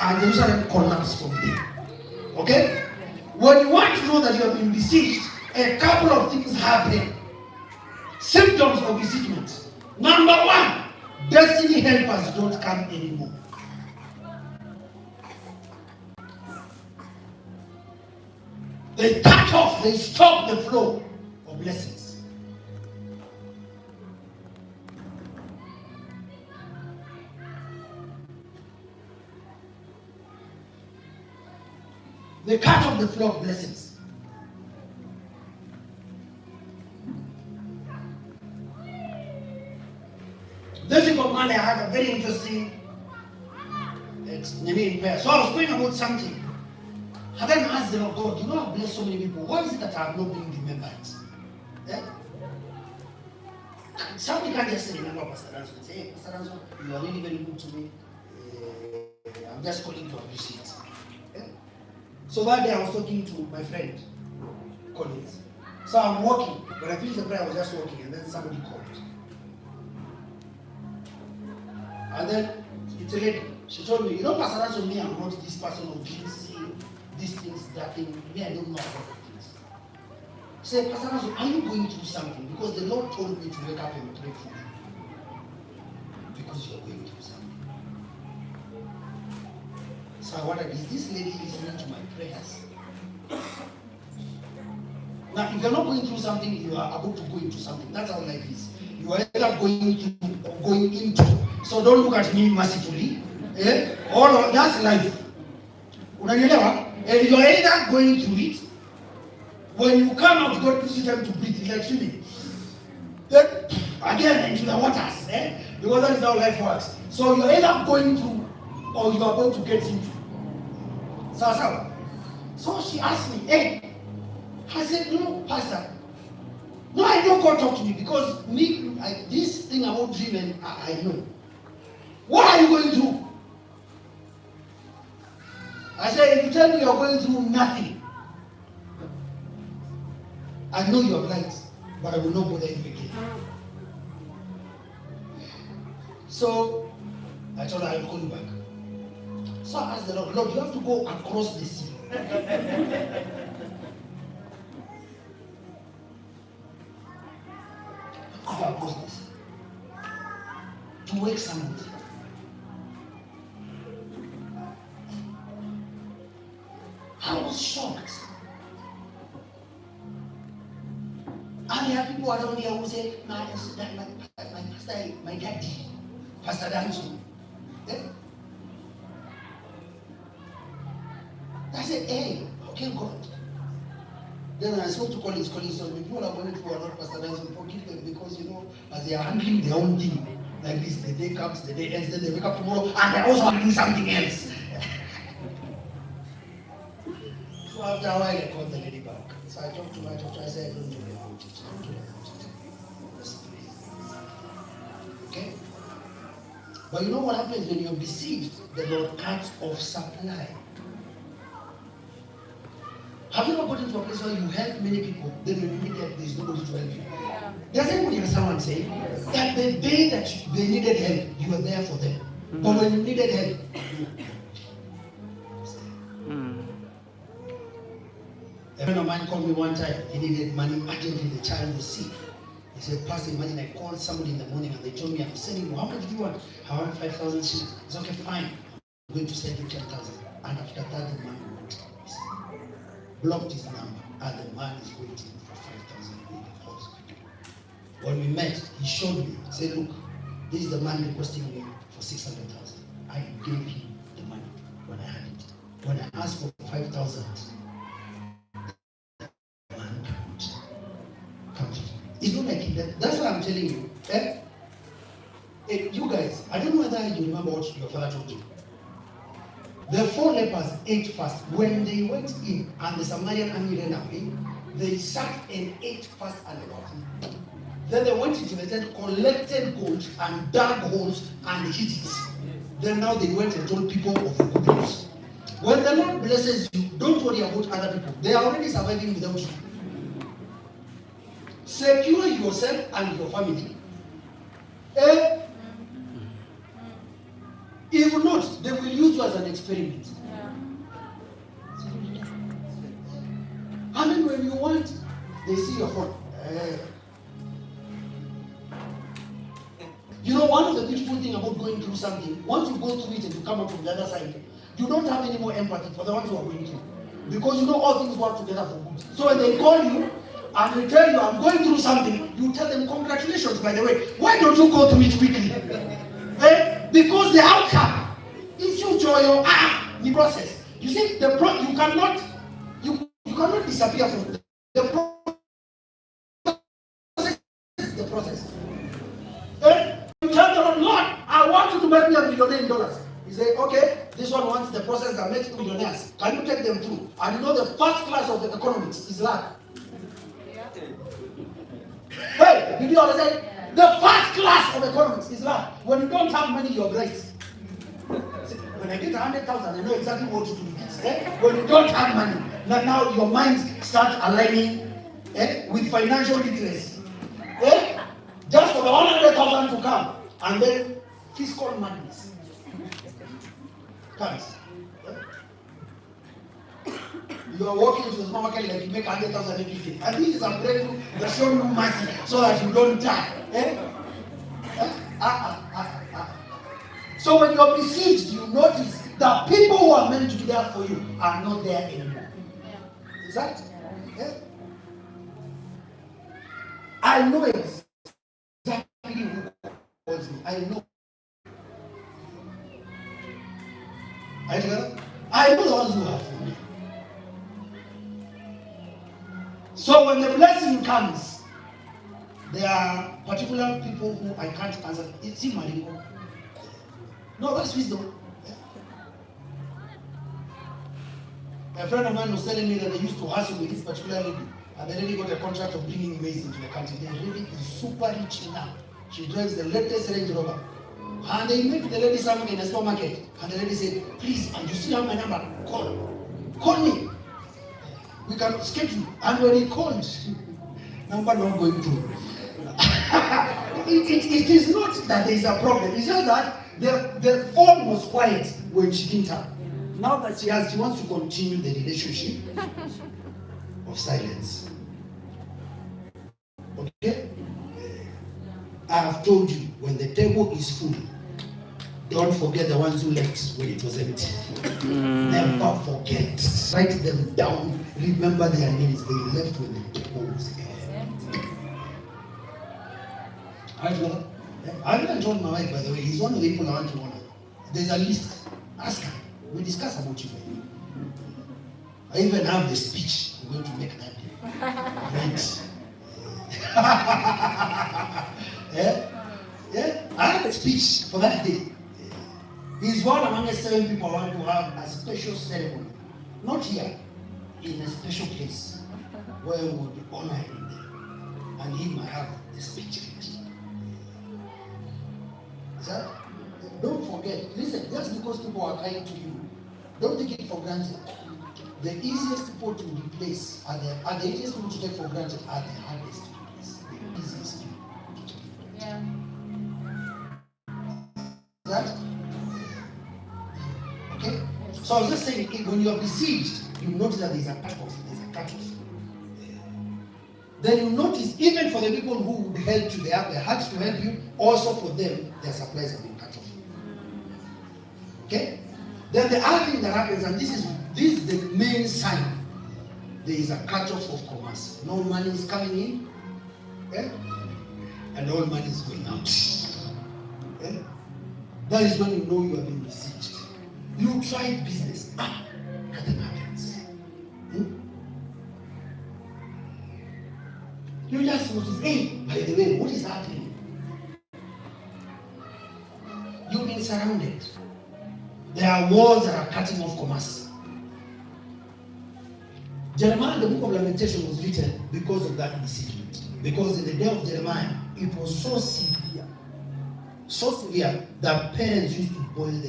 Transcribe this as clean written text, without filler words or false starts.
and Jerusalem collapsed from there. Okay? When you want to know that you have been besieged, a couple of things happen. Symptoms of besiegement. Number one, destiny helpers don't come anymore. They cut off, they stop the flow of blessings. They cut off the flow of blessings. This week on Monday, I had a very interesting prayer. So I was praying about something. I then asked the Lord, God, you know I've blessed so many people. Why is it that I have not been remembered? Yeah? Somebody can just say, remember Pastor Danson and say, hey, Pastor Danson, you are really very good to me. I'm just calling to appreciate. Yeah? So that day I was talking to my friend, Collins. So I'm walking. When I finished the prayer, I was just walking, and then somebody called. And then it's a lady. She told me, you know, Pastor Danson, me, I'm not this person who gives these things, that thing. Me, I don't know about things. She said, Pastor Danson, are you going through something? Because the Lord told me to wake up and pray for you. Because you're going through something. So I wondered, is this lady listening to my prayers? Now, if you're not going through something, you are about to go into something. That's how life is. You are either going through or going into. So don't look at me mercifully. All of that's life. And you're either going through it. When you come out, God gives you time to breathe. It's like swimming. Then again into the waters. Because that is how life works. So you're either going through or you're about to get into. So she asked me, hey, I said, no, Pastor. No, I don't go talk to me because this thing about dreaming, I know. What are you going through? I said, if you tell me you're going through nothing, I know you have light, but I will not bother you again. So I told her I'll call you back. So I asked the Lord, Lord, you have to go across the sea. Across the sea. To wake somebody. I was shocked. And there are people around here who say, my pastor, my daddy, Pastor Danson. I said, hey, okay, God. Then when I spoke to Collins told me, people are going to not Pastor Danson, forgive them because, as they are handling their own thing, like this, the day comes, the day ends, then they wake up tomorrow, and they're also handling something else. So after a while, I called the lady back. So I talked to her, I said, don't worry about it. Don't worry about it. Let's pray. Okay? But you know what happens when you're besieged? The Lord cuts off supply. Have you ever gotten into a place where you help many people, then when you need help, there's nobody to help you? Does anybody hear someone say that the day that they needed help, you were there for them? But when you needed help, a friend of mine called me one time. He needed money urgently. The child was sick. He said, Pastor, imagine I called somebody in the morning and they told me I'm sending you. How much do you want? I want 5,000 shillings. It's okay, fine. I'm going to send you 10,000. And after that, the man went. Blocked his number. And the man is waiting for 5,000 in the hospital. When we met, he showed me. He said, look, this is the man requesting me for 600,000. I gave him the money when I had it. When I asked for 5,000, it's not like that. That's what I'm telling you. You guys, I don't know whether you remember what your father told you. The 4 lepers ate fast. When they went in and the Samaritan army ran away, they sat and ate fast and got. Then they went into the tent, collected gold and dug holes and hid it. Then now they went and told people of the good news. When the Lord blesses you, don't worry about other people. They are already surviving without you. Secure yourself and your family. If not, they will use you as an experiment. I mean, when you want, they see your phone. You know, one of the beautiful things about going through something, once you go through it and you come out from the other side, you don't have any more empathy for the ones who are going through. Because you know all things work together for good. So when they call you and they tell you, I'm going through something, you tell them, congratulations, by the way. Why don't you go through it quickly? Because the outcome is you joy or the process. You see, you cannot disappear from the process. Is the process. You tell the Lord, I want you to make me $1 million in dollars. He say, okay, this one wants the process that makes millionaires. Can you take them through? And you know the first class of the economics is luck. Hey, did you understand? The first class of economics is luck. When you don't have money, you're great. When I get 100,000, I know exactly what to do with it. When you don't have money, now your mind starts aligning with financial literacy. Just for the 100,000 to come, and then fiscal madness comes. You are walking into the supermarket like you make 100,000 every day. And this is a breakthrough that shows you mercy so that you don't die. So when you're besieged, you notice that people who are meant to be there for you are not there anymore. Is that? I know exactly who calls me. I know. I know the ones who have for me. So when the blessing comes, there are particular people who I can't answer. It's in Maringo. No, that's wisdom. A friend of mine was telling me that they used to hustle with this particular lady, and the lady got a contract of bringing maize into the country. The lady is super rich now. She drives the latest Range Rover. And they met the lady somewhere in a supermarket, and the lady said, please, and you still have my number, call me. We can schedule. And when he called, number not going through. It is not that there is a problem. It's just that the phone was quiet when she didn't have. Now that she wants to continue the relationship of silence. Okay? I have told you, when the table is full, don't forget the ones who left when it was empty. Never forget. Write them down. Remember their names. They left when the table was empty. I even told my wife, by the way, he's one of the people I want to honor. There's a list. Ask her. We discuss about you. I even have the speech I'm going to make that day. Right. I have a speech for that day. He's one among the 7 people I want to have a special ceremony. Not here, in a special place where we would honor him there. And he might have the speech. That, don't forget, listen, just because people are kind to you, don't take it for granted. The easiest people to replace are the easiest people to take for granted are the hardest to replace. The easiest people to take for granted. That? Okay? So I was just saying, when you are besieged, you notice that there's a cut-off. Then you notice, even for the people who helped you, they have their hearts to help you, also for them, their supplies have been cut off. Okay? Then the other thing that happens, and this is the main sign, there is a cut-off of commerce. No money is coming in, and all money is going out. That is when you know you have been besieged. You tried business, nothing happens. You just notice, hey, by the way, what is happening? You've been surrounded. There are walls that are cutting off commerce. Jeremiah, the book of Lamentation, was written because of that besiegement. Because in the day of Jeremiah, it was so severe that parents used to boil the